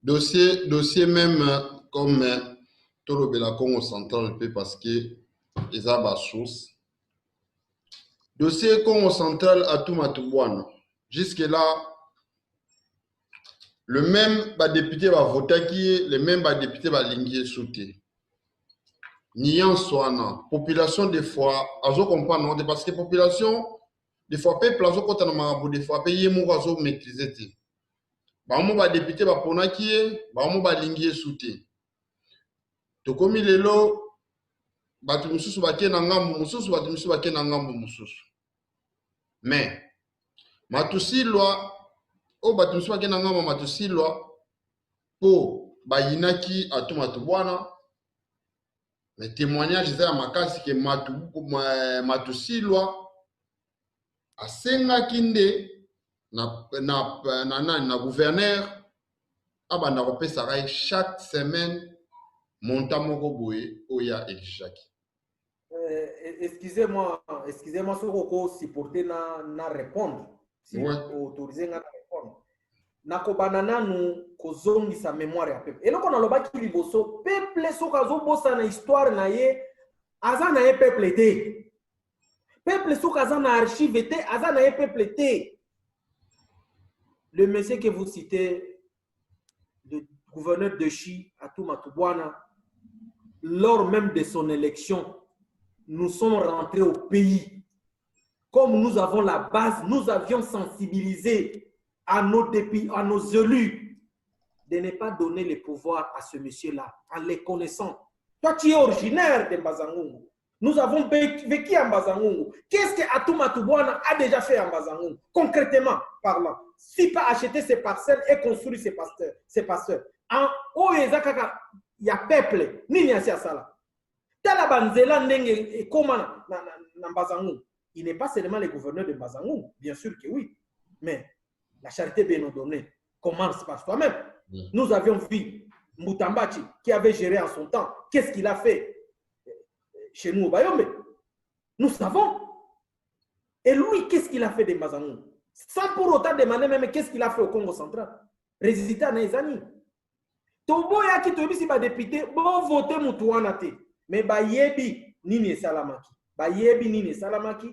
Dossier même comme tout le Bela Congo central, parce que ils ont la source. Dossier Congo central à tout Matouane. Jusque-là, le même député va voter qui le même député va linguer sauter. Niant soana, population des fois, azo comprendre parce que population des fois peuple azo kota na marabout des fois payer mon azo maîtriser te. Ba mo ba député ba pona qui ba mo ba linguer sauter. To komi lelo batu mususu ba ke na ngambo mususu batu mususu ba ke na ngambo mususu. Mais matusi loi o batu mususu ba ke na ngambo matusi loi po ba yinaki atumatu bwana. Les témoignages à makasi que Matusilwa a senga kinde na gouverneur abanda ko pesa rai chaque semaine monta moko boye oya elishaki. Excusez-moi ce qu'on supporter na répondre si ouais. Autorisé na répondre. Nakobana nanu kozongi sa mémoire ya peuple. Et donc on a lobaki liboso peuple sokazo bossa na histoire na ye aza na ye peuple te. Peuple sokaza na archive te aza na ye peuple te. Le monsieur que vous citez, le gouverneur de Chi Atou Matouane, lors même de son élection, nous sommes rentrés au pays. Comme nous avons la base, nous avions sensibilisé à nos élus de ne pas donner le pouvoir à ce monsieur-là en les connaissant. Toi, tu es originaire de Mbazangungu. Nous avons vécu en Mbazangungu. Qu'est-ce que Atou Matouane a déjà fait en Mbazangungu, concrètement parlant? Si pas acheter ses parcelles et construire ses pasteurs. En haut, il y a peuple, ni n'y a ça. Talabanzela ndenge et comment na Mbazangungu. Il n'est pas seulement le gouverneur de Mbazangungu, bien sûr que oui, mais la charité bien nous donnée commence par toi-même. Nous avions vu Moutambachi qui avait géré en son temps. Qu'est-ce qu'il a fait chez nous au Bayombe? Nous savons. Et lui, qu'est-ce qu'il a fait de Mbazangungu? Sans pour autant demander même qu'est-ce qu'il a fait au Congo central. Résultat, Naizani. Tobo ya ki tobi si ba député, bon voter Moutouana te. Mais ba yebi nini salamaki. Ba yebi nini salamaki.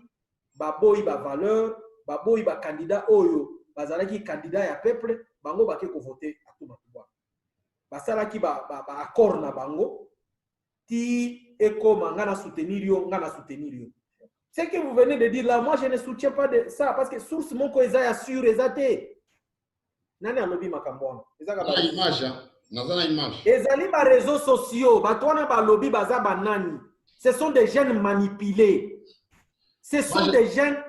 Ba boy ba valeur, ba boy ba candidat oyo. Bazalaki candidat ya peuple, bango bake ko voter Atou Matouane. Basalaki ba accord na bango. Ti eko ngana soutenir yo. Ce que vous venez de dire là, moi je ne soutiens pas de ça parce que source mon ko eza ya sûr ezate. Nani alobi makambo. Na image, na image. Ezali ba réseaux sociaux, batwana ba lobby baza banani. Ce sont des jeunes manipulés. Ce sont des jeunes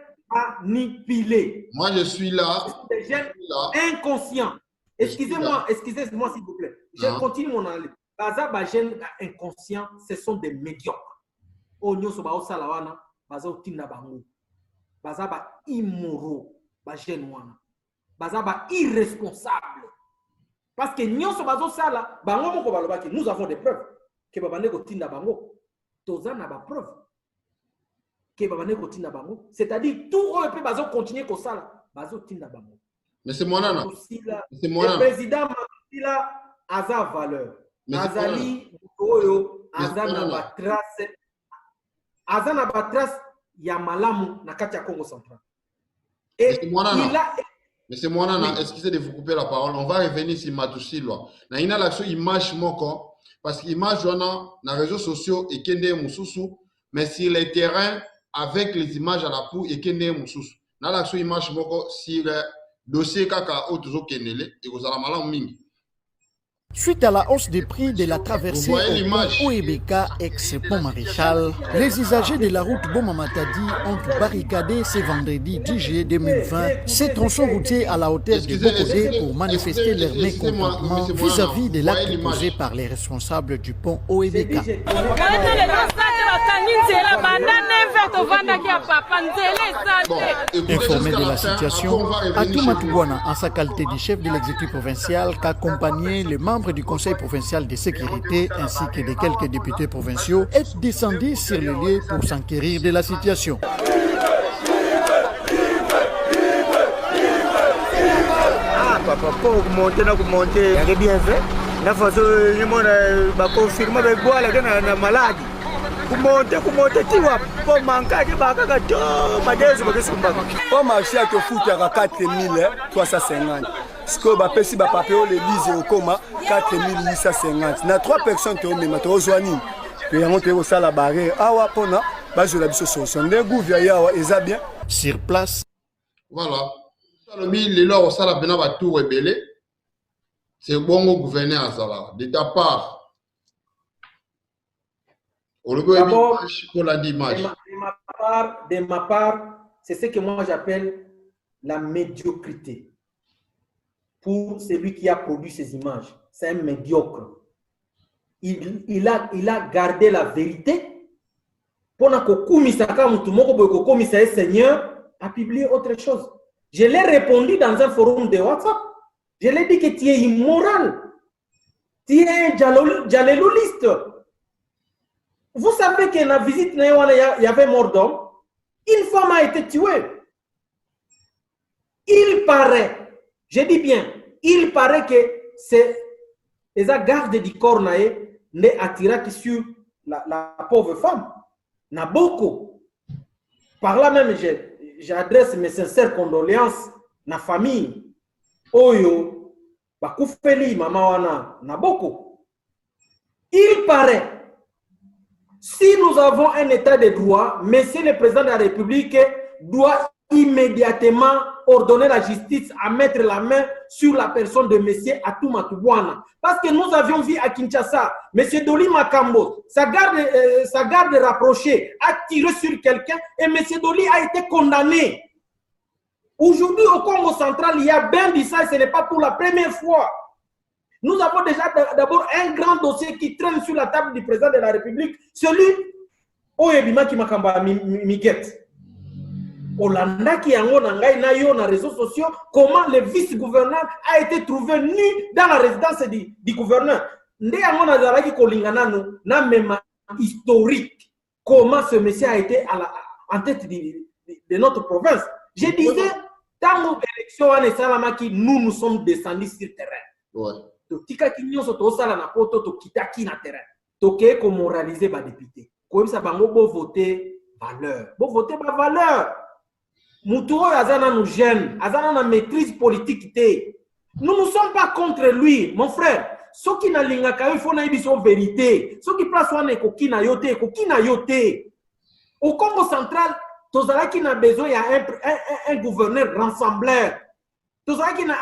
manipulés. Moi je suis là. Ce sont des jeunes inconscients. Excusez-moi s'il vous plaît. Je continue mon analyse. Baza ba jeunes inconscients, ce sont des médiocres. Onyo so ba osalawana. Baza otinda bango, baza ba immoraux, ba jeune wana, baza ba irresponsable. Parce que nyonso bazo sala, bango moko balobaki, nous avons des preuves que babane ko tinda bango. Toza na ba preuve que babane ko tinda bango. C'est-à-dire tout on peut bazo continuer ko sala, bazo tinda bango. Mais c'est moi là. C'est moi là. Le président Matila aza valeur. Azali oyo azana ba trace. Azana batras ya malamu na kati ya Congo central. Et mais c'est moi là, excusez de vous couper la parole. On va revenir sur Matusilwa. Na ina l'action image moko parce que image na réseaux sociaux et kende mususu mais sur les terrains avec les images à la pou et kende mususu. Na l'action image moko sur dossier kaka otuzo kenele et vous allez malamu mingi. Suite à la hausse des prix de la traversée au pont Oebeka ex-pont Maréchal, les usagers de la route Boma-Matadi ont barricadé ce vendredi 10 juillet 2020 ces tronçons routiers à la hauteur de Bokodé pour manifester leur mécontentement vis-à-vis de l'acte posé par les responsables du pont Oebeka. Informé de la situation, Atou Matouane, en sa qualité de chef de l'exécutif provincial, qu'accompagnait les membres du Conseil provincial de sécurité ainsi que de quelques députés provinciaux, est descendu sur le lieu pour s'enquérir de la situation. pour monter il y a bien fait la façon il confirmer avec bois la maladie pour monter tu vois pour manquer que baka to madezo bakisumba pour marché à que foot à 4350 ce que ba pesi ba papio le lise au coma 4850 na 3 personnes qui ont même to joani et on te ça la barrière awa pona ba je la biso solution de gouvia yawa eza bien sur place. Voilà. Les lois au sala bena ba tout rebelle. C'est bon au gouverneur Azala. De ta part. D'abord, de ma part, c'est ce que moi j'appelle la médiocrité. Pour celui qui a produit ces images, c'est un médiocre. Il a gardé la vérité. Pendant que Koumisaka Mutumoko Komisa Seigneur a publié autre chose. Je l'ai répondu dans un forum de WhatsApp. Je l'ai dit que tu es immoral. Tu es un djaléloliste. Vous savez que la visite, il y avait mort d'homme. Une femme a été tuée. Il paraît, je dis bien, il paraît que c'est les gardes du corps n'est attiré que sur la pauvre femme. Naboko. Par là même, j'adresse mes sincères condoléances à la famille. Oyo, Bakoufeli, Mama Wana, Naboko. Il paraît, si nous avons un état de droit, Monsieur le Président de la République doit immédiatement ordonner la justice à mettre la main sur la personne de M. Atouma Toubouana. Parce que nous avions vu à Kinshasa, M. Doli Makambo, sa garde rapprochée, a tiré sur quelqu'un et M. Doli a été condamné. Aujourd'hui, au Congo central, il y a bien dit ça et ce n'est pas pour la première fois. Nous avons déjà d'abord un grand dossier qui traîne sur la table du président de la République, celui Oyebima Kimakamba Miguet. Olanda qui a dans les réseaux sociaux, comment le vice-gouverneur a été trouvé nu dans la résidence du gouverneur. Historique, comment ce monsieur a été en tête de notre province. Je disais, dans l'élection, nous sommes descendus sur le terrain. Ouais. Tika kinyo so to sala na poto to kitaki na terrain. To ke ko moraliser ba député. Ko bisa bango bo voter valeur. Bo voter ba valeur. Mutuo azana nous gêne, azana na maîtrise politique té. Nous ne sommes pas contre lui, mon frère. Ce qui na linga ka il faut na ibiso vérité. Ce qui place wana ko kina yote. Au Congo central, tozala qui na besoin ya un gouverneur rassembleur. Tout ça qui a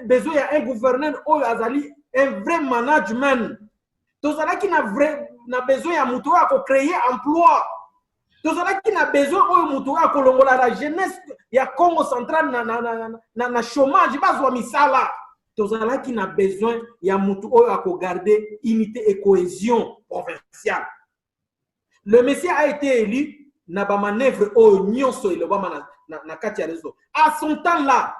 besoin d'un gouverneur azali un vrai management. Tout ça qui a besoin de créer emploi. Tout ça qui a besoin de la jeunesse il y a Congo central na chômage bazwa misala. Tout ça qui a besoin de garder unité et cohésion provinciale. Le Messie a été élu na ba manœuvre au nyonso ile ba na kati ya réseau. À son temps là,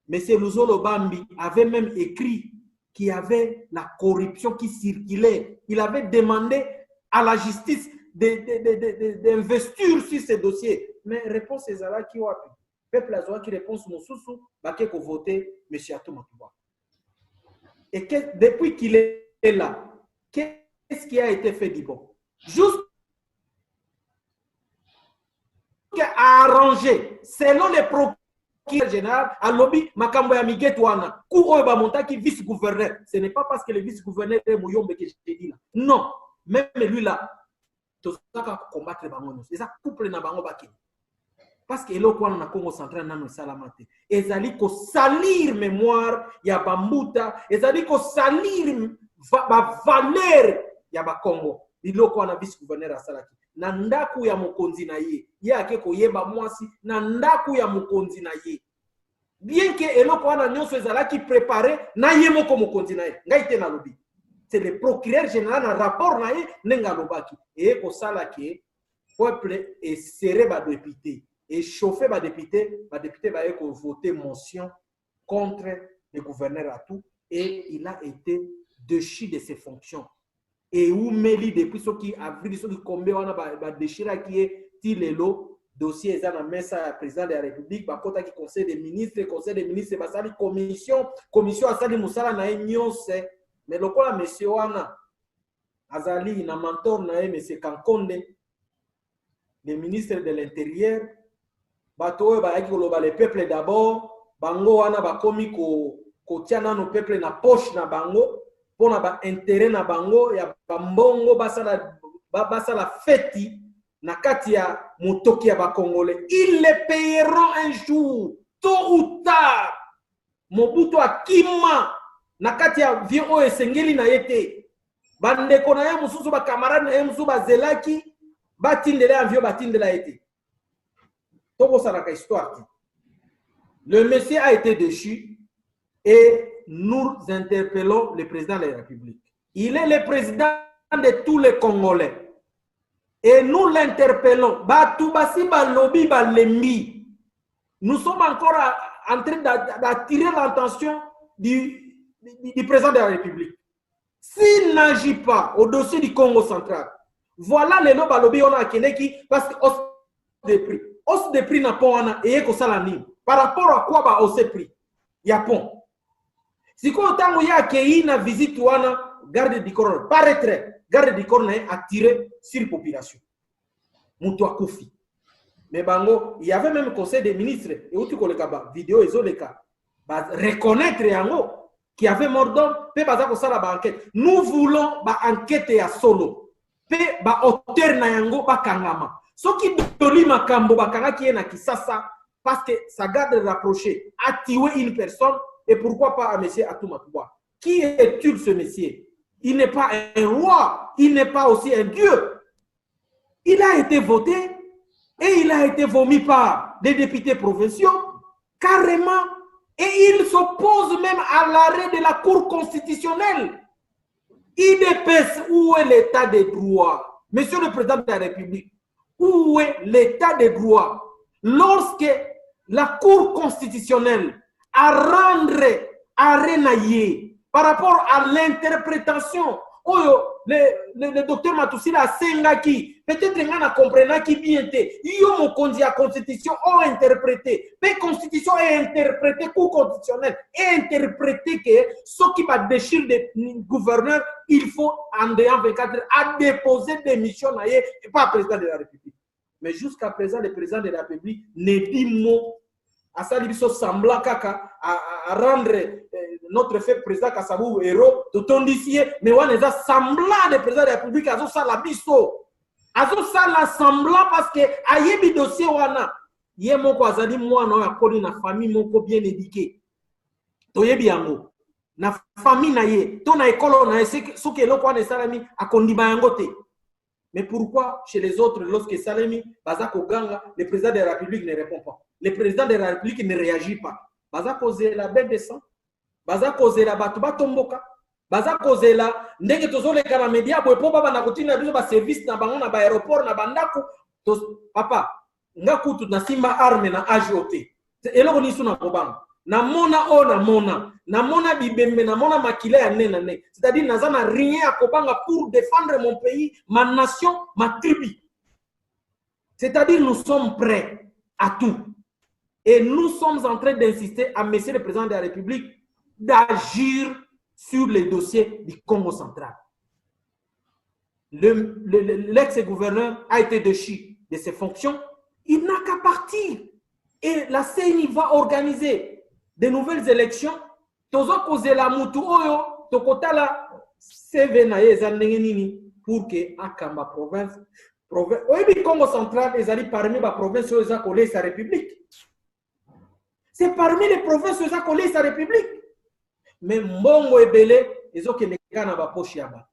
M. Luzolo Bambi avait même écrit qu'il y avait la corruption qui circulait. Il avait demandé à la justice d'investir sur ces dossiers. Mais réponse est là qui wapi. Peuple a qui réponse Moussoussou, baké ko voter M. Atouma Touba. Et depuis qu'il est là, qu'est-ce qui a été fait du bon? Juste arrangé selon les procureurs général à lobby makambo ya migetwana ku oyo ba montaki vice gouverneur. Ce n'est pas parce que le vice gouverneur est Mouyombe que je te dis là. Non, même lui là to saka combattre bango c'est ça couple na bango baki parce que eloko wana na Congo central nano salamate ezali ko salir mémoire ya bambuta ezali ko salir ba valeur ya ba Congo iloko wana vice gouverneur asalaki na ndaku ya mokonzi na ye ake koyeba mwasi na ndaku ya mokonzi na ye bien que eloko wana nyonso ezalaki préparé na ye moko mokonzi na ye ngai te na lobi c'est le procureur général na rapport na ye nenga lobaki et ko sala ke peuple et serré ba député et chauffer ba député ba ko voter motion contre le gouverneur Atou et il a été déchu de ses fonctions. Et où Meli depuis ce qui a vu ce qui combat on a déchiré qui est tilelo dossier eza na mesa ya président de la République, bakotaki conseil des ministres basali commission asali musala na ye nyonse, mais lokola monsieur wana azali na mentor na ye monsieur Kankonde, le ministre de l'Intérieur, bato oyo bayaki koloba le peuple d'abord, bango wana bakomi kotia nano peuple na poche na bango, pona ba intérêt na bango ya bambongo basala feti na kati ya motoki ya bakongolais. Ils les payeront un jour, tôt ou tard. Mobutu akima na kati ya vieux oyo esengeli na yete. Bandeko na ye mususu ba camarade na ye mususu bazelaki batindela vieux batindela yete. Toko saraka histoire. Le monsieur a été déchu et nous interpellons le président de la République. Il est le président de tous les Congolais. Et nous l'interpellons. Nous sommes encore en train d'attirer l'attention du président de la République. S'il n'agit pas au dossier du Congo central, voilà les loba lobby on a Keneki parce que hausse des prix n'a pas et par rapport à quoi ba hausse des prix? Japon. Si quand on y a accueilli na visite wana garde du corps paraîtrait garde du corps est attiré sur la population. Moutoua Koufi. Mais bango, il y avait même conseil des ministres et où tu connais la vidéo et les cas. Reconnaître yango qui avait mort d'homme, pe baza ko sala ba enquête. Nous voulons ba enquête ya solo. Pe ba auteur na yango ba kangama. Soki doli makambo ba kanga ki na Kisasa parce que ça garde rapproché a tué une personne et pourquoi pas à monsieur Atoumatoua. Qui est-il ce monsieur? Il n'est pas un roi, il n'est pas aussi un dieu. Il a été voté et il a été vomi par des députés provinciaux, carrément, et il s'oppose même à l'arrêt de la Cour constitutionnelle. Il épaisse où est l'état des droits. Monsieur le Président de la République, où est l'état des droits? Lorsque la Cour constitutionnelle a rendu arrêt naïe par rapport à l'interprétation, le docteur Matousila a sengaki, peut-être qu'on a compris qui bien était. Yo mo kondi la constitution ont interprété. La constitution est interprétée, cour constitutionnelle est interprété que ce qui va déchirer des gouverneurs, il faut en 24 heures à déposer des missions et pas le président de la République. Mais jusqu'à présent, le président de la République ne dit mot à ça, il faut semblant à rendre notre fait président Kassabou héros de ton d'ici, mais on est semblant de président de la République à ça la biso. À ça la semblant parce que ayebi dossier wana yé moko azali moi na yakoli na famille moko bien éduquée. Toyebi yango na famille na ye, to na école na ce que l'on connaît salami a kondima yango te. Mais pourquoi chez les autres, lorsque Salemi, Bazako Ganga, le président de la République ne répond pas? Le président de la République ne réagit pas. Bazako Zela baie de sang, Bazako Zela Batuba Tomboka, Bazako Zela, Ndege Tozole Karamedia, Boepoba Banakotine, Abuba service na bango na aéroport na Bandako, papa, Ngaku tu na Simba arme na AJOT. Et là on y na Bobang. Na mona bibembe na mona makila ya nena ne. C'est-à-dire nazana rien à Kobanga pour défendre mon pays, ma nation, ma tribu. C'est-à-dire nous sommes prêts à tout. Et nous sommes en train d'insister à monsieur le président de la République d'agir sur les dossiers du Congo central. L'ex-gouverneur a été déchu de ses fonctions. Il n'a qu'à partir. Et la CENI va organiser de nouvelles élections. Tozo koze la mutu oyo tokota la CV na ye zandengenini pour que akamba province oyebi Congo central ezali parmi ba province oyo za kolé sa république. C'est parmi les provinces oyo za kolé sa république. Mais mbongo ebele ezokendeka na ba poche ya bato.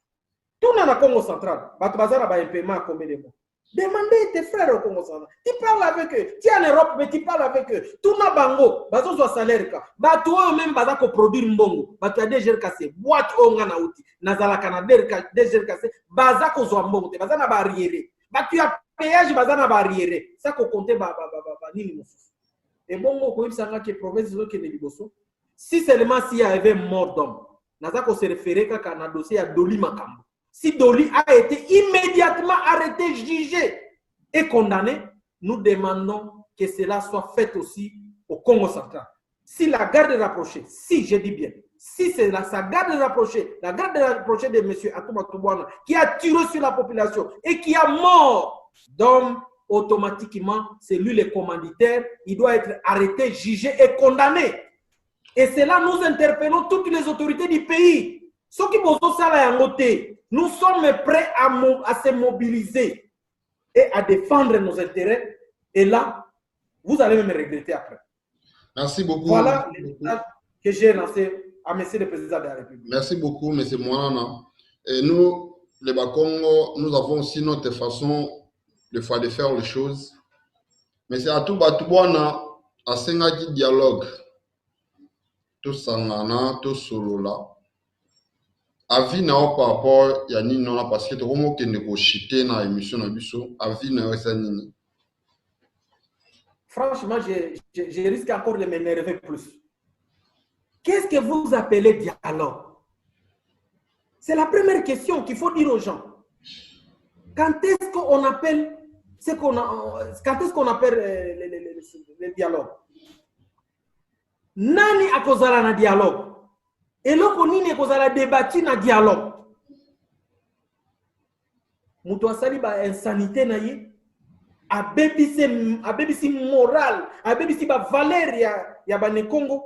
Tuna na Congo central bato bazala ba impaiement combien de mois? Demandez tes frères au Congo central. Tu parles avec eux. Tu es en Europe, mais tu parles avec eux. Tout na bango, bazo so salaire ka. Bato eux même bazako produire mbongo. Bato ya DGR kase, boîte onga na uti. Nazala Canada DGR kase, bazako zo mbongo te, bazana barrière. Bato ya péage bazana barrière. Ça ko compter ba nini mosusu. Et bongo ko ibsanga ke province zo ke ne liboso. Si seulement s'il y avait mort d'homme, nazako se référer kaka na dossier ya Doli Makambo. Si Doli a été immédiatement arrêté, jugé et condamné, nous demandons que cela soit fait aussi au Congo central. Si la garde rapprochée, si je dis bien, si c'est sa garde rapprochée, la garde rapprochée de M. Atouma Toubouana qui a tiré sur la population et qui a mort d'hommes, automatiquement, c'est lui le commanditaire, il doit être arrêté, jugé et condamné. Et cela, nous interpellons toutes les autorités du pays. Ceux qui vont nous sommes prêts à se mobiliser et à défendre nos intérêts. Et là, vous allez me regretter après. Merci beaucoup. Voilà le message que j'ai lancé à M. le Président de la République. Merci beaucoup, M. Mouanana. Et nous, les Bakongo, nous avons aussi notre façon de faire les choses. Mais c'est à tout Batouana, à Sengaki dialogue, tout Sangana, tout Solola. Avis na par rapport à Nini, parce que tu as négocié dans l'émission de Bissot, avis na nini. Franchement, je risque encore de m'énerver plus. Qu'est-ce que vous appelez dialogue? C'est la première question qu'il faut dire aux gens. Quand est-ce qu'on appelle quand est-ce qu'on appelle le dialogue? Nani akozala na dialogue? Et là, on a kozala débattu na dialogue. Muto asali ba insanité na ye, abebisi moral, abebisi ba valeur ya bane Congo.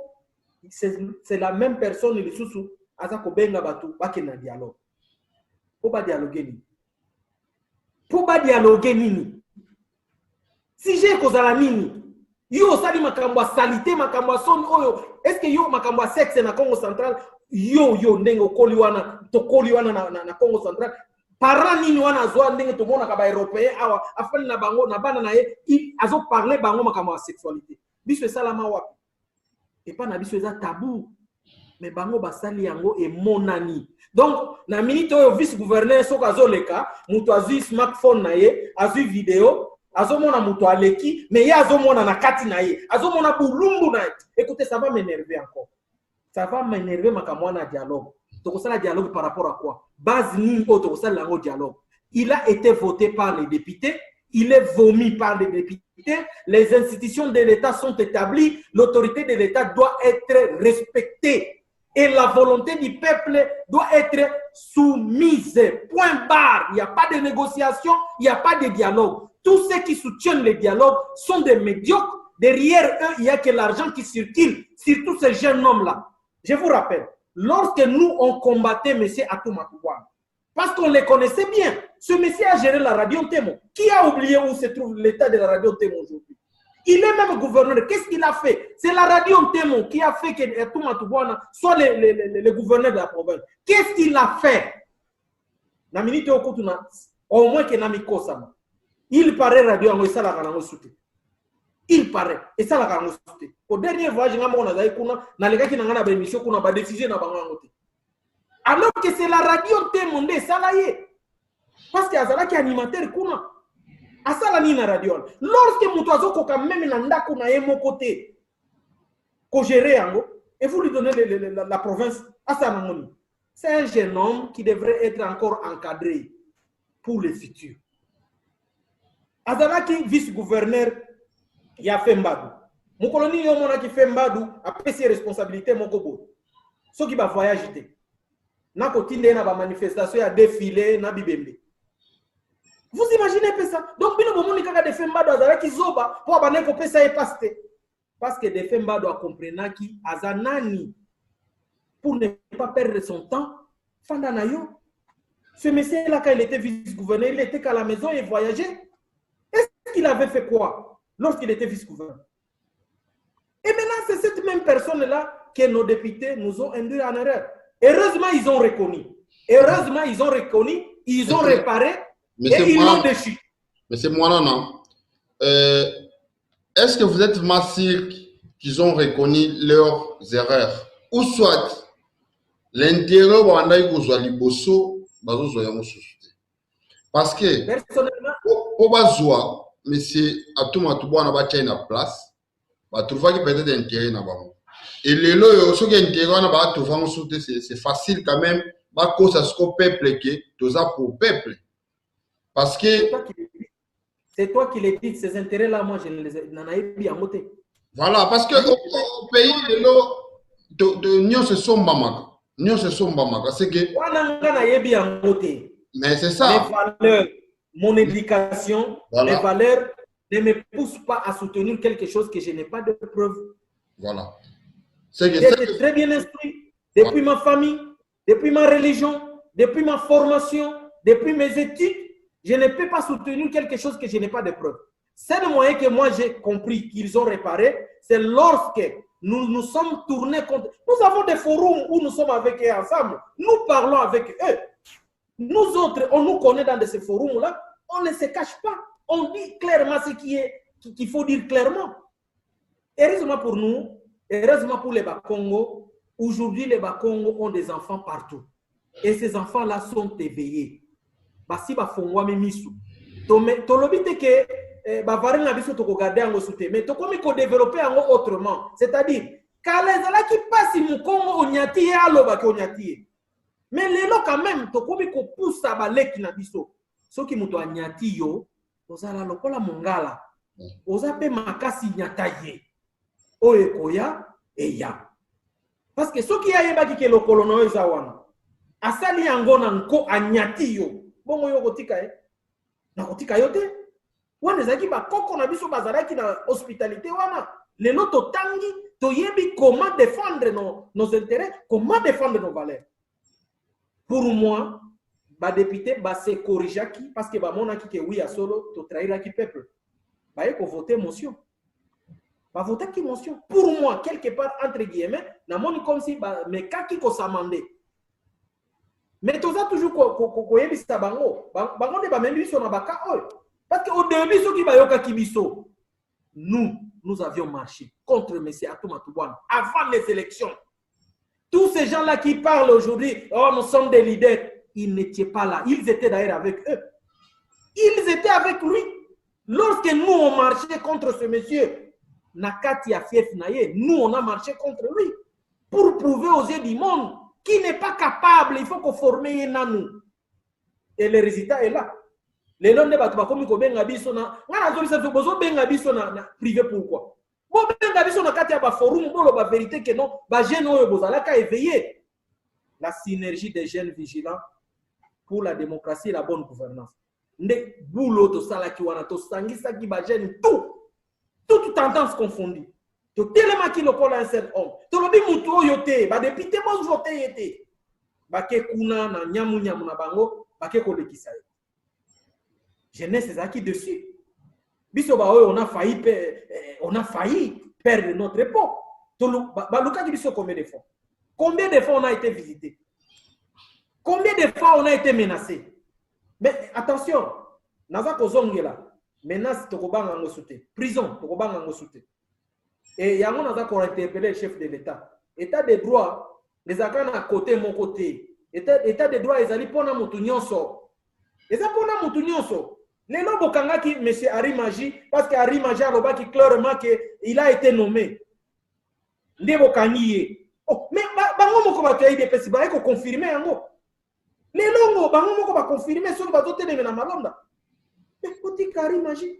C'est la même personne le sous aza ko benga batu bake na dialogue. Pour ba dialoguer ni. Pour ba dialoguer nini? Si j'ai kozala nini? Yo sali makambo salité makambo son oyo. Est-ce que yo makambo sexe na Congo central yo ndengo koliwana to koliwana na Congo central para nini wana zwa ndenge to mona ka ba européen awa afani na bango na bana na ye azo parler bango makambo sexualité. Biso salama wapi? Et pas na biso eza tabou. Mais bango basali yango e monani. Donc na minute oyo vice gouverneur soka zoleka muto azui smartphone na ye azui vidéo azomona muto aleki mais ye azomona na kati na ye azomona bulumbu na ye. Écoutez, ça va m'énerver encore. Ça va m'énerver makamwana dialogue. Donc ça la dialogue par rapport à quoi? Base ni autre ça la dialogue. Il a été voté par les députés, il est vomi par les députés, les institutions de l'État sont établies, l'autorité de l'État doit être respectée et la volonté du peuple doit être soumise. Point barre. Il n'y a pas de négociation, il n'y a pas de dialogue. Tous ceux qui soutiennent le dialogue sont des médiocres. Derrière eux, il n'y a que l'argent qui circule, surtout ces jeunes hommes-là. Je vous rappelle, lorsque nous, on combattait M. Atouma Toubouana, parce qu'on les connaissait bien, ce monsieur a géré la radio Témo. Qui a oublié où se trouve l'état de la radio Témo aujourd'hui? Il est même gouverneur. Qu'est-ce qu'il a fait? C'est la radio Témo qui a fait que Atouma Toubouana soit le gouverneur de la province. Qu'est-ce qu'il a fait? Au moins que Nami Kosama. Il paraît radio en ça la il paraît. Et ça, la garantie. Au dernier voyage, alors que c'est la radio Témonde, ça là y est. Parce qu'il y a qui animateur kuna. À ça la nina radio. Lorsque Moutazo Koka même nanda kuna est mon côté, ko gérer ango, et vous lui donnez la province à sa namoni. C'est un jeune homme qui devrait être encore encadré pour le futur. Azalaki vice-gouverneur. Il y a Fembadou. Mon colonie, il qui Fembadou a pris ses responsabilités, mon gobo. Ceux qui va voyager. Na kotinde na ba manifestation a défilé na bibembe. Vous imaginez pas ça? Donc, bino bomoni kaka de Fembadou azala ki zoba pour abane ko pesa e paste. Parce que de Fembadou a compris ki azanani pour ne pas perdre son temps. Fanda na yo. Ce monsieur là quand il était vice-gouverneur, il était qu'à la maison et voyageait. Est-ce qu'il avait fait quoi? Lorsqu'il était vice-gouverneur. Et maintenant, c'est cette même personne-là que nos députés nous ont induit en erreur. Heureusement, ils ont reconnu. Heureusement, ils ont reconnu, ils ont réparé et ils l'ont déchu. Monsieur Mouanana, est-ce que vous êtes sûr qu'ils ont reconnu leurs erreurs? Ou soit, l'intérêt parce que, personnellement, Monsieur Atouma Toubouana va tirer la place, va trouver qu'il peut-être intérêt na bango. Et les lois, ceux qui intérêt na ba trouver c'est facile quand même, ba cause à ce qu'on peuple que tout ça pour peuple. Parce que C'est toi qui les dis, ces intérêts-là, moi, je ne les ai bien notés. Voilà, parce que au pays de Nyon se sont Bamaka. Nyon se sont Bamaka. C'est que. Mais c'est ça. Les valeurs, mon éducation, Voilà. les valeurs ne me poussent pas à soutenir quelque chose que je n'ai pas de preuve. Voilà. J'étais très bien instruit depuis ma famille, depuis ma religion, depuis ma formation, depuis mes études. Je ne peux pas soutenir quelque chose que je n'ai pas de preuve. C'est le moyen que moi j'ai compris qu'ils ont réparé, c'est lorsque nous nous sommes tournés contre... Nous avons des forums où nous sommes avec eux ensemble. Nous parlons avec eux. Nous autres, on nous connaît dans ces forums-là. On ne se cache pas. On dit clairement ce qu'il faut dire clairement. Heureusement pour nous, heureusement pour les Bas-Congo, aujourd'hui les Bas-Congo ont des enfants partout. Et ces enfants-là sont éveillés. Basi bafongwa mimisu. Tolobite ke bavare na biso tokogarder yango soute. Mais tokomi ko développer yango autrement. C'est-à-dire, kalezala ki pasi mukongo onyati ya aloba ke onyati. Mais lelo quand même tokomi ko poussa baleki na biso. Soki muto anyati yo, ozala lokola mongala. Oza pe makasi nyataye. Oye koya eya. Parce que soki ya yeba ki ke lokolo no eza wana. Asali yango na nko anyati yo. Bongo yo kotika na kotika yote wana zaki ba koko na biso bazaraki na hospitalité wana lelo totangi toyebi comment défendre nos intérêts, comment défendre nos valeurs. Pour moi ba député ba se corrigeaki parce que ba monaki ke oui à solo to trahiraki peuple ba yeko voter motion ba voter ki motion pour moi quelque part entre guillemets na moni comme si ba me kaki ko samandé. Mais tout ça toujours koyebisa bango bango de bamembi biso na baka oyo parce que au début ceux qui bayoka kibiso nous avions marché contre M. Atouma Toubouane avant les élections. Tous ces gens-là qui parlent aujourd'hui, oh nous sommes des leaders, ils n'étaient pas là, ils étaient d'ailleurs avec eux. Ils étaient avec lui. Lorsque nous on marchait contre ce monsieur Nakati Afief Naye, nous on a marché contre lui pour prouver aux yeux du monde qui n'est pas capable, il faut qu'on forme un nous. Et le résultat est là. Les gens ne battent pas comme ils ont biso na privé pourquoi? Bon benga biso na kati ya ba forum bolo ba vérité que non, ba jeune oyo bozala ka éveillé. La synergie des jeunes vigilants pour la démocratie et la bonne gouvernance. Nde boulot to sala ki wana to sangisa ki ba jeune toute tendance confondue. To telema ki lokola un seul homme. To lobi mutu oyo te, ba député bo voter yete. Ba ke kuna na nyamu na bango, ba ke ko lekisa. Jeunesse ezaki dessus. Biso ba oyo on a failli perdre notre époque. To ba luka ki biso combien de fois? Combien de fois on a été visité? Combien de fois on a été menacé? Mais attention, naza ko zongela. Menace to ko banga ngo soute. Prison to ko banga ngo soute. Et il y a un interpellé le chef de l'État. État de droit, les accords à côté, mon côté. État de droit, ils allaient pour la moutounyonso. Ils allaient pour la moutounyonso. Les lobes qui M. Harry Maji, parce qu'Harry Maji a dit clairement qu'il a été nommé. Les Bokaniye. Oh, mais bango moko ba tayi de pesi ba ko confirmer yango. Les longo bango moko ba confirmer sur ba tote de na malonda. Mais poti Harry Maji.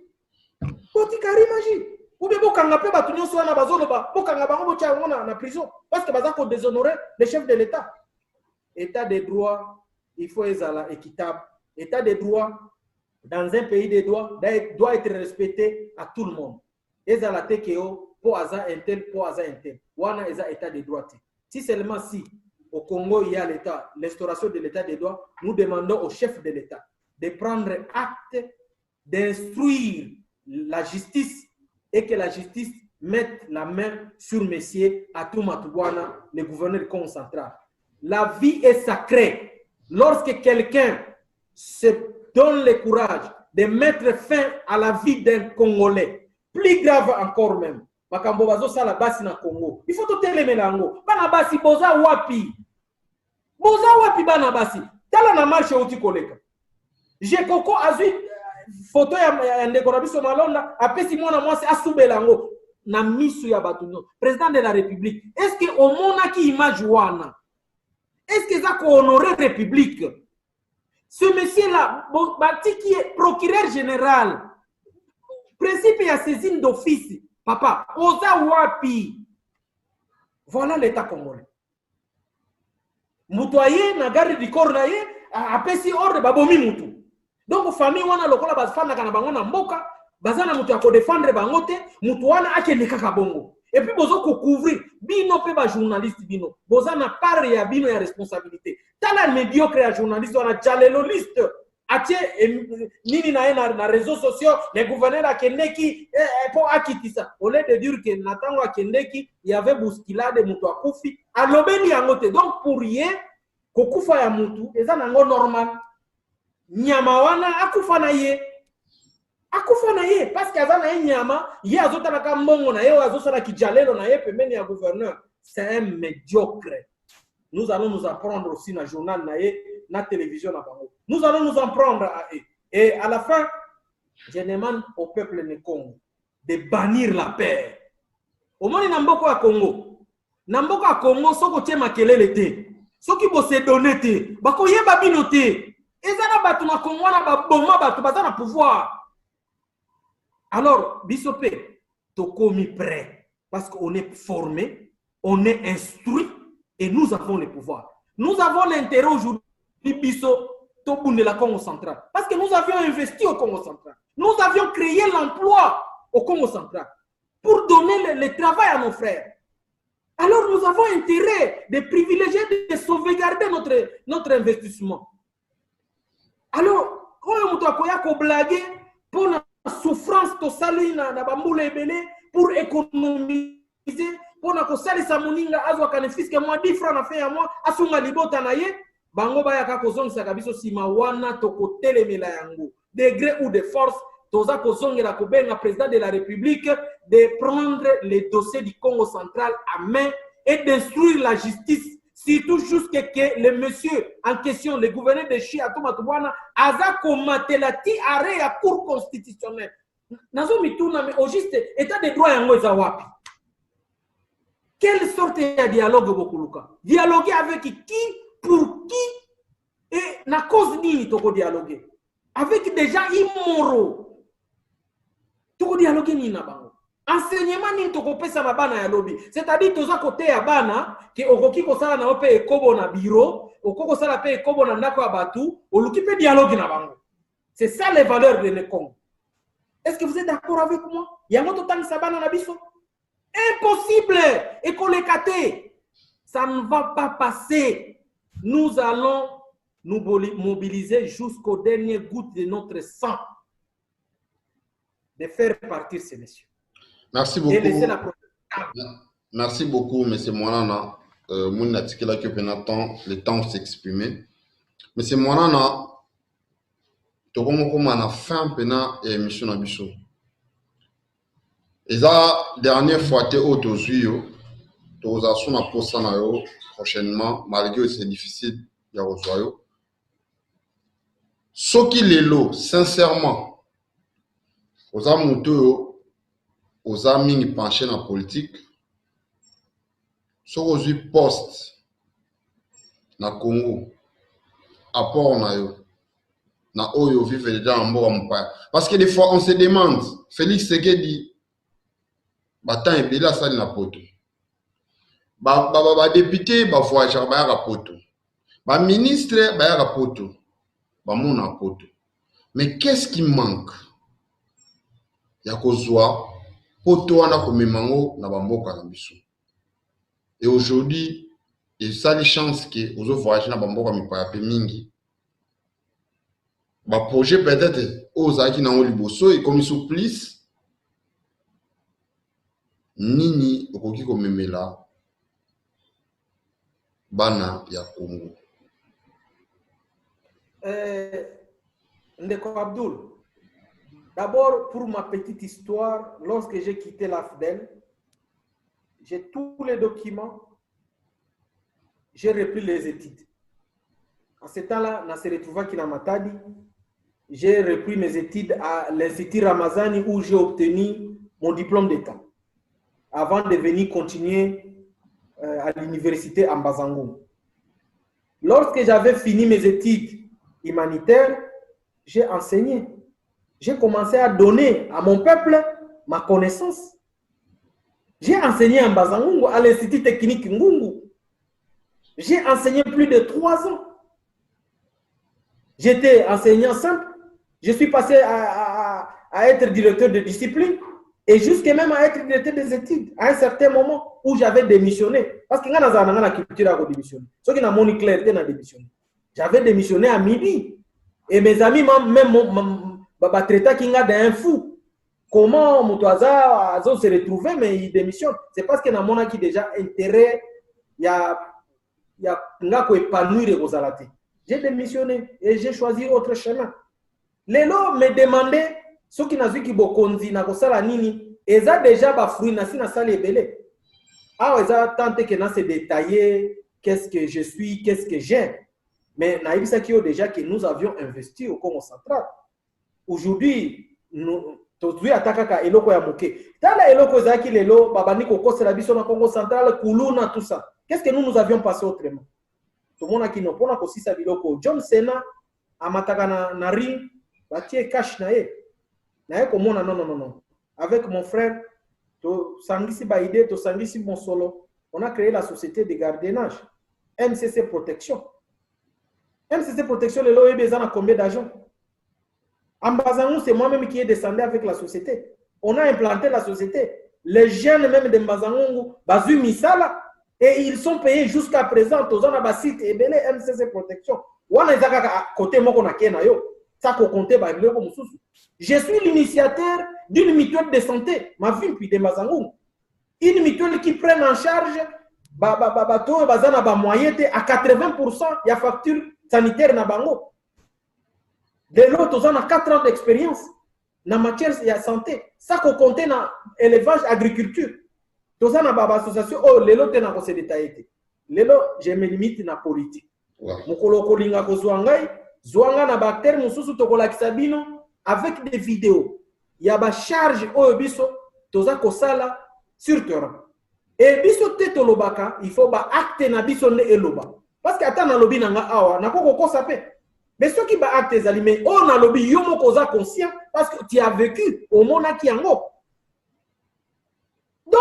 Poti Harry Maji. Ou bien bokanga pe batu nyonso wana bazoloba bokanga bango botia yango na prison parce que baza ko déshonorer le chef de l'État. État de droit, il faut ezala équitable. État de droit dans un pays de droit doit être respecté à tout le monde. Ezala tekeo po aza intel po aza intel. Wana eza état de droit. Si seulement si au Congo il y a l'État, l'instauration de l'État de droit, nous demandons au chef de l'État de prendre acte d'instruire la justice et que la justice mette la main sur M. Atouma Toubouane, le gouverneur du Congo central. La vie est sacrée. Lorsque quelqu'un se donne le courage de mettre fin à la vie d'un Congolais, plus grave encore même, makambo bazo sala basi na Congo, il faut tout téléménanger. Bana basi boza wapi bana basi. Tala na marche uti koleka. J'ai koko azui photo ya ndeko na biso malonda apesi mwana mwasi asubelango na misu ya batunyo président de la République. Est-ce que au mona ki image wana? Est-ce que ça honorer République? Ce monsieur là Bati qui est procureur général Principe ya saisine d'office. Papa, oza wapi. Voilà l'état congolais. Mutoye na gari di corps na ye, apesi ordre babomi mutu. Donc famille wana lokola bazfana kana bango na mboka, bazana mutu ya ko défendre bango te, mutu wana akende kaka bongo. Et puis bozo ko couvrir bino pe ba journaliste bino. Bozana part ya bino ya responsabilité. Tala médiocre ya journaliste wana chaleloliste. Atie nini na réseaux sociaux, les gouverneurs à Kendeki pour akitisa. Au lieu de dire que Natango à Kendeki, il y avait bousculade de Moutou Akoufi, à l'obéni à ngote. Donc pour rien, Kokufa ya Moutou, et ça nango normal. Nyamawana akufa na ye. Akufa na ye, parce qu'il y a un nyama, il y a azota na kambongo na ye, ou azota na kijalelo na ye, pemeni ya gouverneur. C'est un médiocre. Nous allons nous apprendre aussi dans le journal, dans la télévision. Nous allons nous en prendre à eux. Et à la fin, je demande au peuple du Congo de bannir la paix. Au moins, Namboko à Congo. Namboko à Congo, ce que tu as makelé te. Ce qui vous se donné te. Bako ye babinote. Et ça na batu na Congo na baboma batu bazana pouvoir. Alors, Bissopé, toko mi prêt. Parce qu'on est formé, on est instruit. Et nous avons le pouvoir. Nous avons l'intérêt aujourd'hui, Bisso, de la Congo centrale. Parce que nous avions investi au Congo central. Nous avions créé l'emploi au Congo central pour donner le travail à nos frères. Alors nous avons intérêt de privilégier, de sauvegarder notre investissement. Alors, quand on a blagué pour la souffrance de salut pour économiser, pour na kosali sa muninga azwa kanefiske mwa 10 francs na fin ya mwa asunga libota na ye bango baya ka kozongisa kabiso sima wana tokotelemela yango degré ou de force toza kozongela kobenga président de la République de prendre les dossiers du Congo central à main et d'instruire la justice surtout jusqu'à que le monsieur en question le gouverneur de Chiatou Matubwana aza komatelati arrêt ya cour constitutionnelle nazo mituna mais au juste état de droit yango eza wapi. Quelle sorte de dialogue Bokuluka? Dialoguer avec qui? Pour qui? Et na cause nini toko dialoguer? Avec des gens immoraux. Toko dialoguer ni na bango. Enseignement ni toko pesa na bana ya lobby. C'est-à-dire toza côté ya bana ke okoki kosala na ope ekobo na bureau, okoko sala pe ekobo na ndako ya batu, oluki pe dialogue na bango. C'est ça les valeurs de l'Econgo. Est-ce que vous êtes d'accord avec moi? Yango totang sabana na biso? Impossible. Et qu'on les cate, ça ne va pas passer. Nous allons nous mobiliser jusqu'au dernier goutte de notre sang de faire partir ces messieurs. Merci beaucoup. Et laisser la Merci beaucoup, M. Mwanana. Mon article que le temps s'exprimer. M. Mwanana, tu as fin pena et émission na biso. Et la dernière fois, tu es aujourd'hui, tu as posé prochainement, malgré que c'est difficile, il y a reçu. Ce qui est là, sincèrement, aux amis aux amis penchés dans la politique, ce aujourd'hui poste dans le Congo, apport na oyo vive déjà en mboka. Parce que des fois, on se demande, Félix Tshisekedi batan ebele asali na poto député voyageur bayaka poto ministre bayaka poto bamona poto. Mais qu'est-ce qui manque ya kozwa poto wana komemango na bamboka na biso? Et aujourd'hui esali chance que ozo voyager na bamboka mipaya pe mingi projet peut-être ozalaki nango liboso ekomi souplice nini okoki komemela bana ya Congo? Ndeko Abdoul, d'abord pour ma petite histoire, lorsque j'ai quitté l'AFDEL, j'ai tous les documents, j'ai repris les études. En ce temps-là, na se retrouva qui na Matadi, j'ai repris mes études à l'Institut Ramazani où j'ai obtenu mon diplôme d'État avant de venir continuer à l'université en Bazango. Lorsque j'avais fini mes études humanitaires, j'ai enseigné. j'ai commencé à donner à mon peuple ma connaissance. J'ai enseigné en Bazangungu à l'Institut technique Ngungu. J'ai enseigné plus de 3 ans. J'étais enseignant simple. Je suis passé à être directeur de discipline et jusqu'à même à être directeur des études à un certain moment où j'avais démissionné. Parce que la culture a démissionné. Ceux qui n'ont pas clarté n'a démissionné. J'avais démissionné à midi. Et mes amis, même mon traité qui a d'un fou. Comment Moutouaza se retrouvé, mais il démissionne. C'est parce que dans mon qui déjà intérêt, il y a épanouir les Zalate. J'ai démissionné et j'ai choisi autre chemin. Les lots me demandaient, ceux qui n'ont vu qui bokonzi na kosala nini, ils ont déjà bafruit na sina sali belé. Ah, ils ont tenté que dans se détailler qu'est-ce que je suis, qu'est-ce que j'ai. Mais naïbisa qui ont déjà que nous avions investi au Congo central. Aujourd'hui, nous tozui atakaka eloko ya moke. Tala eloko zaki lelo babani kokose la biso na Congo central kuluna tout ça. Qu'est-ce que nous avions passé autrement? Tout le monde a qui nous pona kosisa biloko. John Cena amataka na ring batie cash na ye. Na ye komona non. Avec mon frère to sangisi ba idée to sangisi mon solo. On a créé la société de gardiennage MCC Protection. MCC Protection lelo e besoin de combien d'argent? En Mbazangou, c'est moi-même qui ai descendu avec la société. On a implanté la société. Les jeunes même de Mbazangou, Bazu Misala, et ils sont payés jusqu'à présent. Tous on a un site et belé MCC Protection. On a côté moi qu'on a kenayo. Ça qu'on compte je suis l'initiateur d'une mutuelle de santé, ma vie puis de Mbazangou. Une mutuelle qui prend en charge bateau bazana ba moyenne à 80% il y a facture sanitaire na bango. De l'autre, on a 4 ans d'expérience dans la matière de santé. Ça qu'on compte dans l'élevage, agriculture. Tout ça, on a une association. Oh, les lots, on a détaillé. Les lots, je me limite dans la politique. Mukolokolinga ko zwangai, zwanga na bactère mususu tokola kisabino avec des vidéos. Il y a ba charge au biso, toza ko sala sur terrain. Et biso teto lobaka, il faut ba acte na biso ne eloba. Parce que ata na lobi na nga awa, na koko kosape. Mais ceux qui ont acté, mais on a lobby, yomo koza conscient parce que tu as vécu au monde qui en haut. Donc,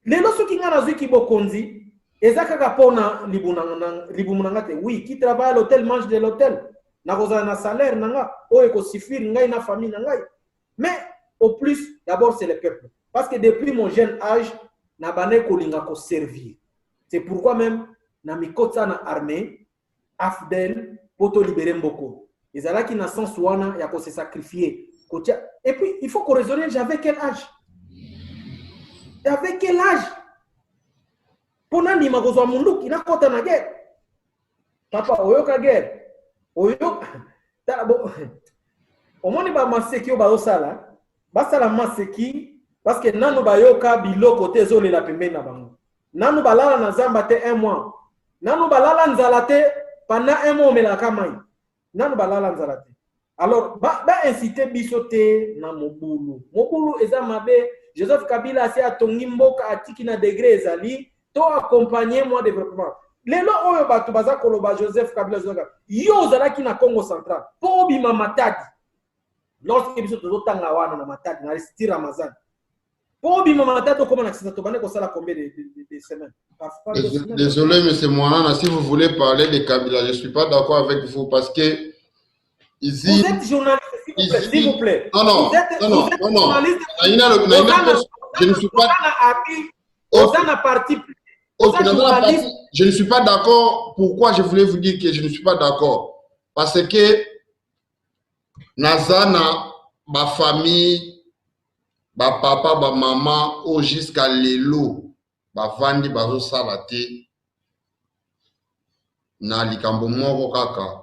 les gens qui ont vu qui bokonzi, ezaka pona libumunangate, oui, qui travaille à l'hôtel mange de l'hôtel, na koza na salaire nanga, o eko sifir ngai na famille nangai. Mais au plus, d'abord c'est le peuple, parce que depuis mon jeune âge, na bane kolinga ko servir. C'est pourquoi même na mikotsa na armée, afdel pour te libérer beaucoup. Les gens qui n'ont pas il y a se sacrifier. Et puis, il faut qu'on raisonne, j'avais quel âge? J'avais quel âge? Pendant que je suis mundu, il n'a pas de guerre. Papa, il y a guerre. Au moins, il y a un seki, il y a un sala. Maseki, parce que nanu bayoka bilo côté zone la pembe na bango. Nanu balala na zamba te 1 mois. Nanu balala nzalate pendant 1 mois, mais la kamai. Nan balala nzalate. Alors, ba inciter bisote na mobulu. Mobulu eza mabe. Joseph Kabila si atongi mboka atiki na degré ezali. To accompagner moi développement. Lelo oyo batu baza koloba Joseph Kabila zoga. Yo zalaki na Congo central. Po bima matadi. Lorsque biso tozotanga wana na matadi na Aristide Ramazan. Po bima matadi comment na kisa tobane ko sala combien de semaines? Désolé, M. Moanana, si vous voulez parler de Kabila, je ne suis pas d'accord avec vous parce que ici, vous êtes journaliste, s'il vous plaît. Non. Je ne suis pas. Je ne suis pas d'accord. Pourquoi je voulais vous dire que je ne suis pas d'accord? Parce que Nazana, ma famille, ma papa, ma maman, ou jusqu'à l'élo. Bavandi bazo salate na likambo moko kaka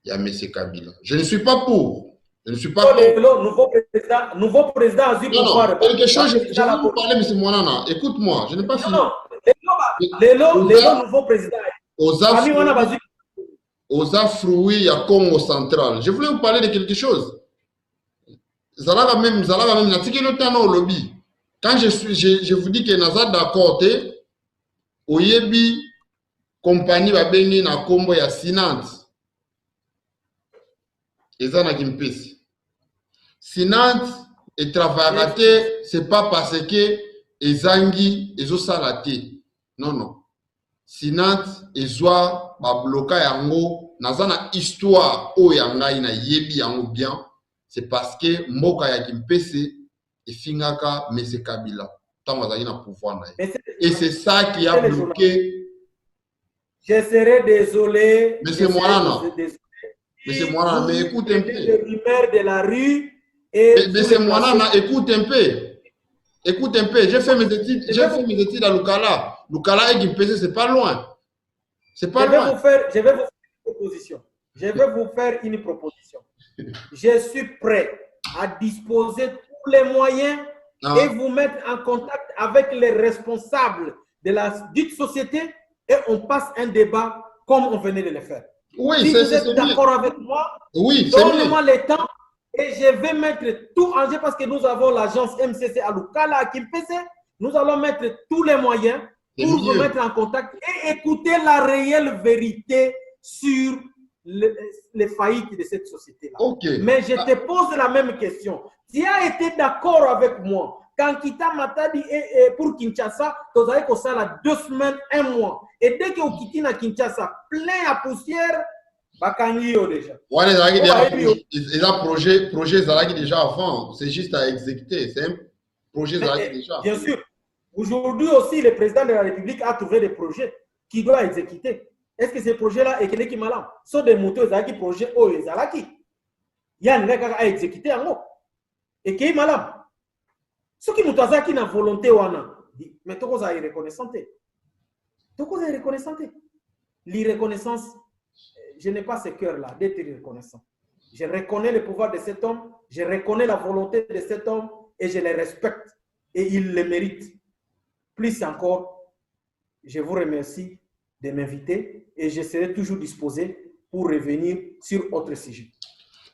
ya M. Kabila. Je ne suis pas pour. Je ne suis pas pour. Nouveau président a dit pouvoir. Quelque chose, je vais vous parler, M. Moanana. Écoute-moi, je n'ai pas fini. Non, le nouveau président. Aux fruits à Congo central. Je voulais vous parler de quelque chose. Zalaga même, natiki le temps au lobby. Quand je vous dis que Nazar d'accord, Oyebi compagnie va bénir na Combo ya Sinant. Et ça na Kimpesi. Sinant et travaillate, c'est pas parce que ezangi ezosalate. Non, non. Sinant ezwa ba bloka yango nazana histoire o yangai na yebi yango bien. C'est parce que mboka ya Kimpese et fingaka Mese Kabila. Et c'est ça qui a bloqué. Je serais désolé. Monsieur Moana. Monsieur Moana, mais écoute un peu. Les rumeurs de la rue. Monsieur Moana, écoute un peu. Écoute un peu. J'ai fait mes études à Lukala. Lukala et Kimpese, c'est pas loin. C'est pas loin. Je vais vous faire une proposition. Je vais vous faire une proposition. Je suis prêt à disposer tous les moyens et vous mettre en contact avec les responsables de la dite société et on passe un débat comme on venait de le faire. Oui, si vous êtes d'accord avec moi, oui, donnez-moi le temps et je vais mettre tout en jeu parce que nous avons l'agence MCC à Lukala, à Kimpese. Nous allons mettre tous les moyens pour vous mettre en contact et écouter la réelle vérité sur les faillites de cette société-là. Okay. Mais je te pose la même question. Tu as été d'accord avec moi quand Kita Matadi pour Kinshasa, tu as dit que ça a 2 semaines, 1 mois. Et dès que vous quittez à Kinshasa, plein à poussière, Bakangio déjà. Ouais, les projets Zalaki déjà avant. C'est juste à exécuter. C'est un projet Zalaki déjà. Bien sûr. Aujourd'hui aussi, le président de la République a trouvé des projets qu'il doit exécuter. Est-ce que ces projets-là, et qui malam, sont des motos qui projets au Zalaki? Il y a un gars à exécuter en haut. Et qui est malam? Ce qui nous a qui n'a volonté ou en mais tout ça est reconnaissant. Tout ça est reconnaissant. L'irreconnaissance, je n'ai pas ce cœur-là d'être reconnaissant. Je reconnais le pouvoir de cet homme, je reconnais la volonté de cet homme et je le respecte. Et il le mérite. Plus encore, je vous remercie de m'inviter et je serai toujours disposé pour revenir sur autre sujet.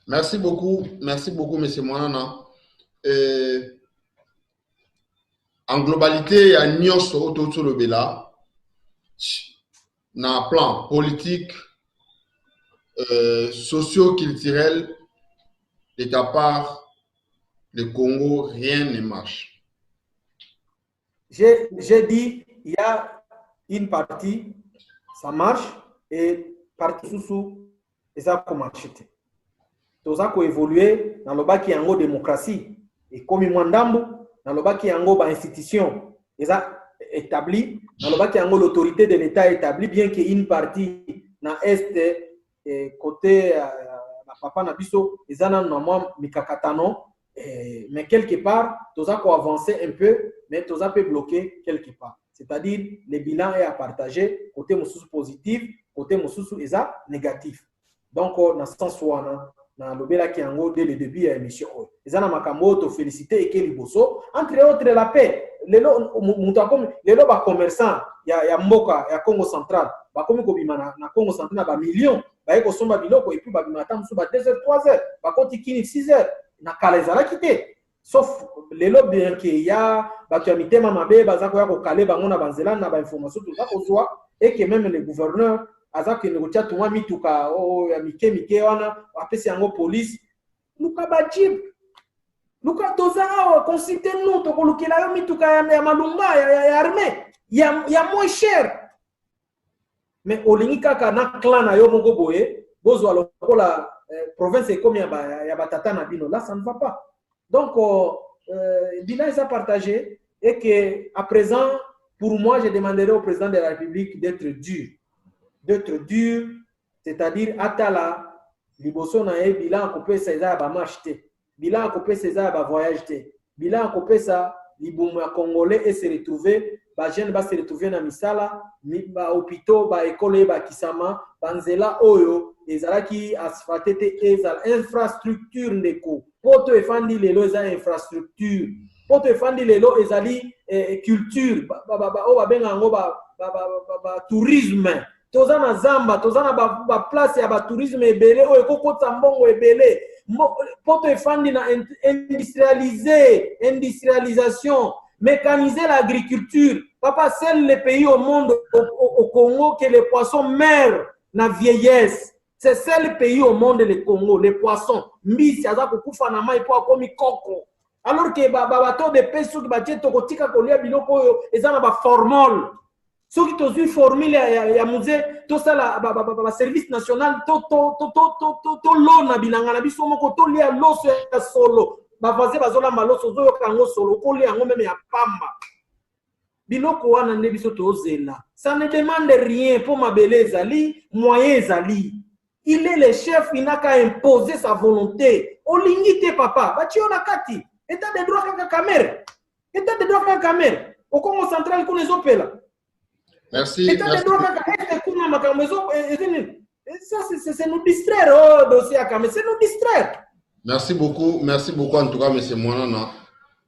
Merci beaucoup, M. Moana. En globalité, il y a un nyonso autour de l'Obéla, dans le plan politique, socio-culturel, de ta part, le Congo, rien ne marche. J'ai dit, il y a une partie, ça marche, et partie sous et ça a marché. Tout ça a évolué dans le bas qui est en démocratie. Et comme il dans le bas qui est en institution, et ça établi, dans le bas qui est en l'autorité de l'État établie, bien qu'il y ait une partie dans l'Est, côté Papa Nabiso, et ça dans le Mikakatano, mais quelque part, tout ça a avancé un peu, mais tout ça peut bloquer quelque part. C'est-à-dire, le bilan est à partager, côté Moussous positif, côté Moussous négatif. Donc, dans ce sens, dans le Bela qui en dès le début de l'émission. Les gens ont félicité et qui bosso. Entre autres, la paix. Les lots commerçants, il y a Mboka, il y a Congo central. Comme na Congo central, il y a millions. Il y a Somba Biloko et puis il y a 2h, 3h. Il y a 6h. Il y a Kalezala quitté. Sauf les lots bien qu'il y a, il y a Mitema Mabe, Bazako Kale, Bangona Banzela, il y a information tout ça pour soi. Et que même les gouverneurs, azaki negotia tuma mituka o ya mike wana apesi yango police luka bajib luka toza consulter nous to kolukela yo mituka ya malumba ya armée ya moins cher mais olingi kaka na clan na yo moko boye bozwa lokola province comme ya batata na bino là ça ne va pas donc bilan est à partager et que à présent pour moi je demanderai au président de la République d'être dur, c'est-à-dire atala liboso na e bilan kopé César ba marché, bilan kopé César ba voyage, bilan kopé ça libuma congolais et se retrouver ba jeune ba se retrouver na misala ba hôpitaux ba école ba kisama banzela oyo ezalaki asphalté te ezal infrastructure ndeko poto efandi lelo eza infrastructure poto efandi lelo ezali culture o ba benga ngo ba tourisme. Tozana Zamba, tozana ba place ya ba tourisme ebele o ekokota mbongo ebele poto efandi na industrialisation, mécaniser l'agriculture. Papa, c'est le pays au monde au Congo que les poissons meurent na vieillesse. C'est le seul pays au monde, le Congo, les poissons. Mbisi, aza kukufa na mai po akomi koko. Alors que bato de peso ki batie tokotika kolia biloko oyo eza na ba formol. Soki tozui formule ya musée, to sala ba service national to lo na bilanga na biso moko to lia loso ya solo. Ba voisin bazola maloso zo kango solo ko lia ngo meme ya pamba. Biloko wana nde biso tozela. Ça ne demande rien pour ma beleza li, moyen zali. Il est le chef, il n'a qu'à imposer sa volonté. Olingite papa, bati on a kati. État de droit kaka kamere. État de droit kaka kamere. Au Congo central qu'on les opère. Merci. État de droit kaka kuna makamezo ça c'est nous distraire oh dossier à kamere, c'est nous distraire. Merci beaucoup en tout cas monsieur Monana.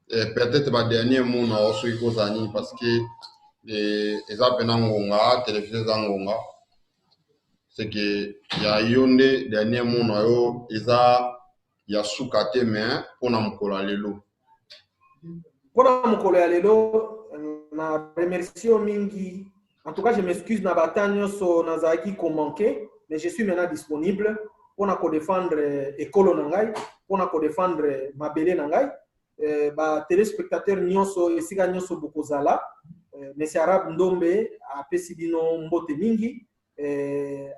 Peut-être ma dernier mot na osu iko zani parce que les apena ngonga télévision ngonga c'est que ya yonde dernier mot na yo eza ya sukate mais pona mukolo lelo na remercie mingi en tout cas je m'excuse na batanyo so nazaki ko manquer mais je suis maintenant disponible pour na ko défendre école nangai pour na ko défendre mabele nangai ba téléspectateurs nyonso esika nyonso bokozala monsieur Arabe Ndombe a pesi bino mbote mingi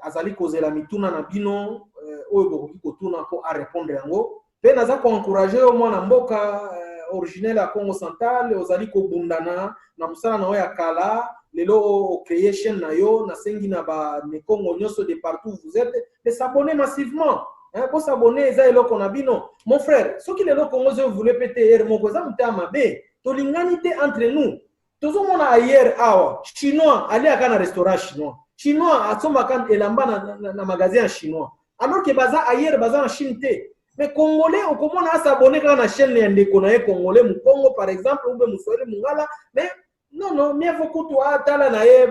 azali kozela mituna na bino oyo bokoki kotuna po a répondre yango pe naza ko encourager au mwana mboka originel ya Congo Central ozali ko bundana na musala na ya kala lelo creation na yo na sengi na ba ne Congo nyonso de partout vous êtes de s'abonner massivement. Pour s'abonner, mon frère, ce qui est là, Congo, vous voulez péter, mon cousin, l'inganité entre nous. Tout le monde ailleurs, chinois, aller à un restaurant chinois. Chinois, à son vacances, et là-bas, dans un magasin chinois. Alors que baza ailleurs, baza en Chine. Mais Congolais, on commence à s'abonner quand la chaîne est Congolais, mon Congo, par exemple, ou bien Moussoué, mais non, mieux faut que toi, t'as nae,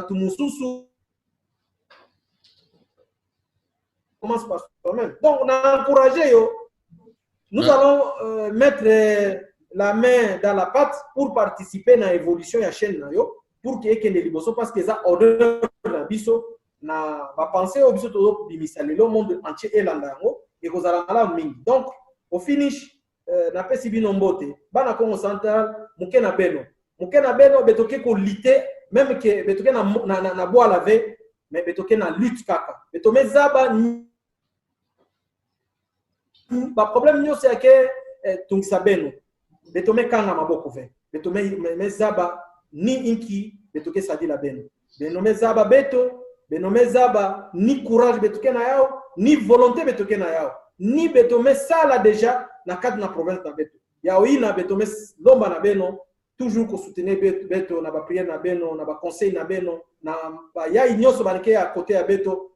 tout moussousou. Commence par soi-même. Donc, on a encouragé. Nous allons mettre la main dans la pâte pour participer à l'évolution de la chaîne. Pour qu'il y ait des liboso parce que ça ordonne la biso na va penser au biso todo bimisali le monde entier et l'andango et que ça la mingi. Donc, au finish, na pesi bino mbote. Bana Congo Central, mukena beno betoke ko lité même que betoke na bois laver mais betoke na lutte kaka. Betome zaba le problème c'est que tout ça beno betome kanga maboko ve betome mezaba ni inki betoke sadi la beno mezaba beto mezaba ni courage betoke na yao ni volonté betoke na yao ni betome sala déjà na cadre na province na beto yao ina betome lomba na beno toujours ko soutenir beto na ba prière na beno na ba conseil na beno na ba ya inyoso banke à côté à beto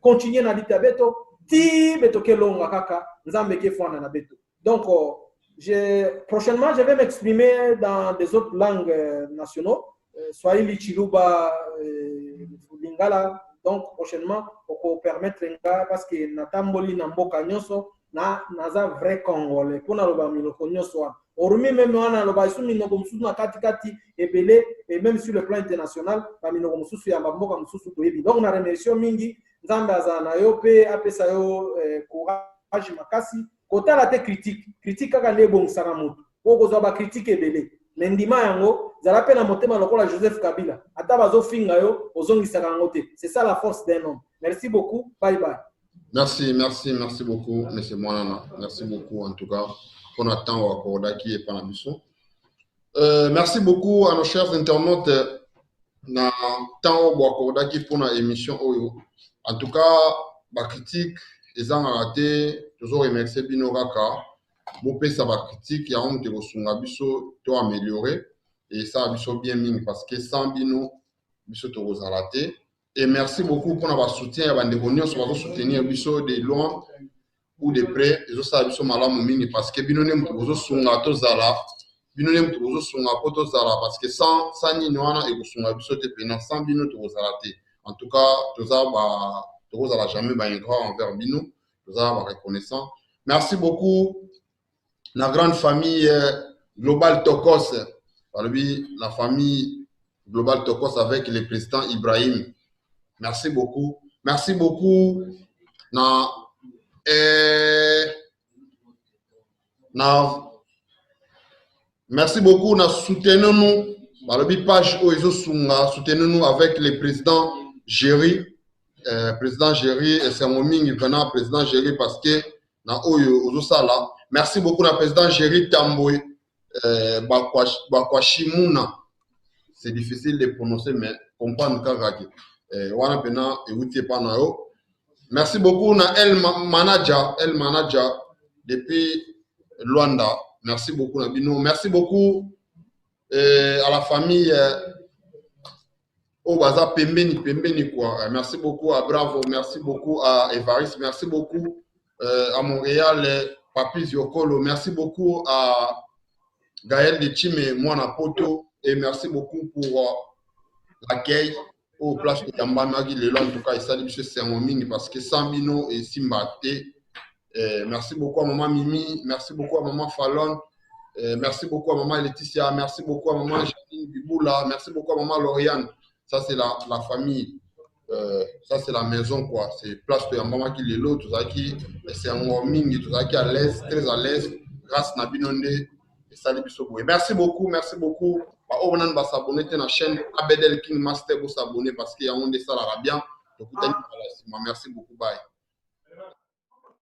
continuer na lita beto ti betoke longa kaka nzambe ke fwana na beto. Donc prochainement je vais m'exprimer dans des autres langues nationaux Swahili, Chiluba, Lingala. Donc prochainement pour permettre parce que natamboli na mboka nyonso na naza vrai congolais pour na loba minoko nyonso hormis même wana loba isu minoko mususu na kati ebele et même sur le plan international ba minoko mususu ya mboka mususu toyebi. Donc na remercie mingi nzambe azana yo pe apesa yo courage makasi kota la te critique kaka ne bon saka mutu oko zo ba critique ebele mais ndima yango zala pe na motema lokola Joseph Kabila ata bazo finga yo ozongisa kango te. C'est ça la force d'un homme. Merci beaucoup, bye bye. Merci beaucoup monsieur Monana. Merci beaucoup en tout cas pour notre temps au accorda qui est pas la mission. Merci beaucoup à nos chers internautes na temps au accorda qui pour notre émission oyo. En tout cas, ma critique, ils ont raté, toujours remercier Bino Raka. Mon père, ça va critique, il y a un de biso to améliorer et ça biso bien mine parce que sans Bino, biso to raté. Et merci beaucoup pour notre soutien, à des réunions sur votre soutenir biso de loin ou de près, et ça biso malamu mine parce que Bino nem to sunga to zala, Bino nem to sunga poto zala parce que sans ni noana et sunga biso te pena sans Bino to raté. En tout cas, tout ça va jamais ingrat envers Bino, tout ça va reconnaissant. Merci beaucoup, la grande famille Global Tokos, la famille Global Tokos avec le président Ibrahim. Merci beaucoup. Merci beaucoup. Merci beaucoup. Soutenez-nous. Dans le page soutenez-nous avec le président Géry. Président Géry et c'est mon ming venant président Géry parce que na oyo ozosala. Merci beaucoup na président Géry Tamboy Bakwashimuna. C'est difficile de prononcer mais comprendre kagaki. Wana pena euti pa na yo. Merci beaucoup na El Manager depuis Luanda. Merci beaucoup Nabino. Merci beaucoup à la famille au Baza Pembeni quoi. Merci beaucoup à Bravo, merci beaucoup à Evaris, merci beaucoup à Montréal, Papi Ziokolo, merci beaucoup à Gaël de Chime, Mwana Poto, et merci beaucoup pour l'accueil au place de Yamba Nagi Lelo. En tout cas, il s'agit de ce ming parce que Sambino et Simbate. Merci beaucoup à maman Mimi, merci beaucoup à maman Fallon. Merci beaucoup à maman Laetitia, merci beaucoup à maman Janine Biboula, merci beaucoup à maman Lauriane. Ça, c'est la famille. Ça, c'est la maison, quoi. C'est place de Yambama qui est l'autre, tout ça qui c'est un warming, tout ça qui est à l'aise, très à l'aise, grâce à Nabinonde et Sali Bissobo. Merci beaucoup, merci beaucoup. On va s'abonner à la chaîne Abedel King Master pour s'abonner parce qu'il y a un de ça là bien. Merci beaucoup, bye.